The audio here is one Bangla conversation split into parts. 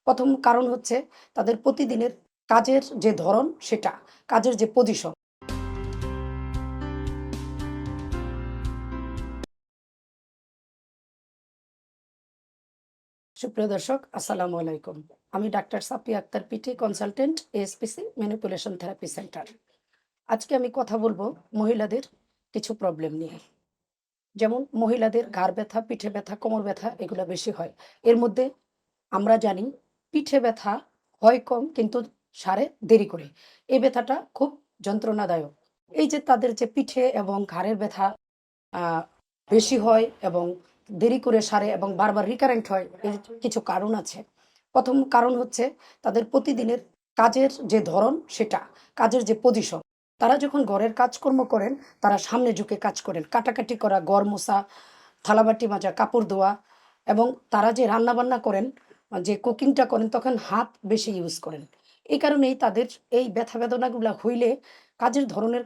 প্রথম কারণ হচ্ছে তাদের প্রতিদিনের কাজের যে ধরন সেটা, কাজের যে পজিশন। সুপ্রিয় দর্শক, আসসালামু আলাইকুম। আমি doctor Safia Akter PT, consultant, ASPC manipulation therapy center. আজকে আমি কথা বলবো মহিলাদের কিছু প্রবলেম নিয়ে। যেমন মহিলাদের ঘাড় ব্যথা, পিঠে ব্যথা, কোমর ব্যথা এগুলো বেশি হয়। এর মধ্যে আমরা জানি পিঠে ব্যথা হয় কম কিন্তু সারে দেরি করে। এই ব্যথাটা খুব যন্ত্রণাদায়ক। এই যে তাদের যে পিঠে এবং ঘাড়ের ব্যথা আহ, বেশি হয় এবং দেরি করে সারে এবং বারবার রিকারেন্ট হয়, এর কিছু কারণ আছে। প্রথম কারণ হচ্ছে তাদের প্রতিদিনের কাজের যে ধরন সেটা, কাজের যে পজিশন। তারা যখন ঘরের কাজকর্ম করেন, তারা সামনে ঝুঁকে কাজ করেন, কাটাকাটি করা, ঘর মোছা, থালাবাটি মাজা, কাপড় ধোয়া, এবং তারা যে রান্না বান্না করেন, যে কুকিংটা করেন, তখন হাত বেশি ইউজ করেন। এই কারণেই তাদের এই ব্যথা বেদনাগুলো হইলে কাজের ধরনের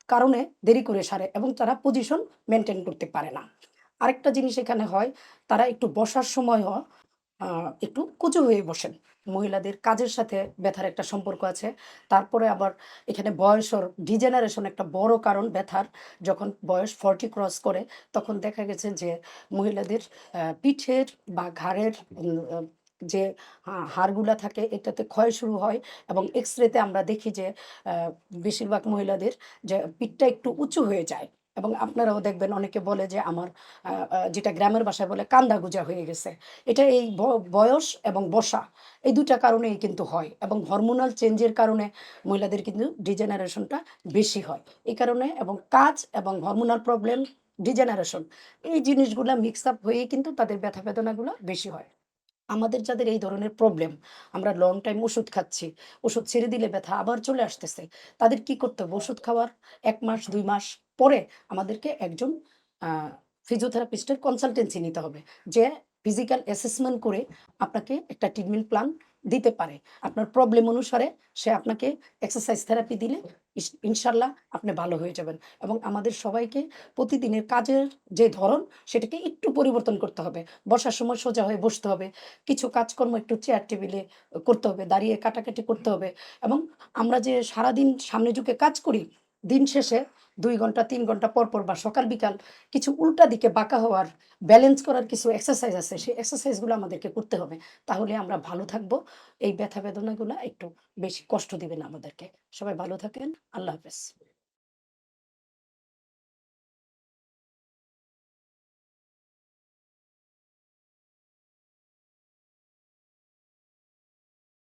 কারণে দেরি করে সারে এবং তারা পজিশন মেনটেন করতে পারে না। আরেকটা জিনিস এখানে হয়, তারা একটু বসার সময়ও একটু কুচু হয়ে বসেন। মহিলাদের কাজের সাথে ব্যথার একটা সম্পর্ক আছে। তারপরে আবার এখানে বয়সর ডিজেনারেশন একটা বড় কারণ ব্যথার। যখন বয়স 40 ক্রস করে, তখন দেখা গেছে যে মহিলাদের পিঠের বা ঘাড়ের যে হাড়গুলা থাকে এটাতে ক্ষয় শুরু হয়, এবং এক্স রেতে আমরা দেখি যে বেশিরভাগ মহিলাদের যে পিঠটা একটু উঁচু হয়ে যায়। এবং আপনারাও দেখবেন অনেকে বলে যে আমার যেটা গ্রামের ভাষায় বলে কান্দা গুজা হয়ে গেছে। এটা এই বয়স এবং বসা, এই দুটা কারণেই কিন্তু হয়, এবং হরমোনাল চেঞ্জের কারণে মহিলাদের কিন্তু ডিজেনারেশনটা বেশি হয়। এই কারণে, এবং কাজ এবং হরমোনাল প্রবলেম, ডিজেনারেশন, এই জিনিসগুলো মিক্স আপ হয়েই কিন্তু তাদের ব্যথা বেদনাগুলো বেশি হয়। আমাদের যাদের এই ধরনের প্রবলেম, আমরা লং টাইম ওষুধ খাচ্ছি, ওষুধ ছেড়ে দিলে ব্যথা আবার চলে আসতেছে, তাদের কি করতে হবে? ওষুধ খাওয়ার 1 মাস 2 মাস পরে আমাদেরকে একজন ফিজিওথেরাপিস্টের কনসালটেন্সি নিতে হবে, যে ফিজিক্যাল অ্যাসেসমেন্ট করে আপনাকে একটা ট্রিটমেন্ট প্ল্যান দিতে পারে। আপনার প্রবলেম অনুসারে সে আপনাকে এক্সারসাইজ থেরাপি দিলে ইনশাল্লাহ আপনি ভালো হয়ে যাবেন। এবং আমাদের সবাইকে প্রতিদিনের কাজের যে ধরন সেটাকে একটু পরিবর্তন করতে হবে। বসার সময় সোজা হয়ে বসতে হবে, কিছু কাজকর্ম একটু চেয়ার টেবিলে করতে হবে, দাঁড়িয়ে কাটাকাটি করতে হবে। এবং আমরা যে সারাদিন সামনে ঝুঁকে কাজ করি, দিন শেষে 2 ঘন্টা 3 ঘন্টা পর পর বা সকাল বিকাল কিছু উল্টা দিকে বাঁকা হওয়ার, ব্যালেন্স করার কিছু এক্সারসাইজ আছে, সেই এক্সারসাইজগুলো আমাদেরকে করতে হবে। তাহলে আমরা ভালো থাকবো। এই ব্যথা বেদনাগুলো একটু বেশি কষ্ট দিবে না আমাদেরকে। সবাই ভালো থাকেন। আল্লাহ হাফেজ।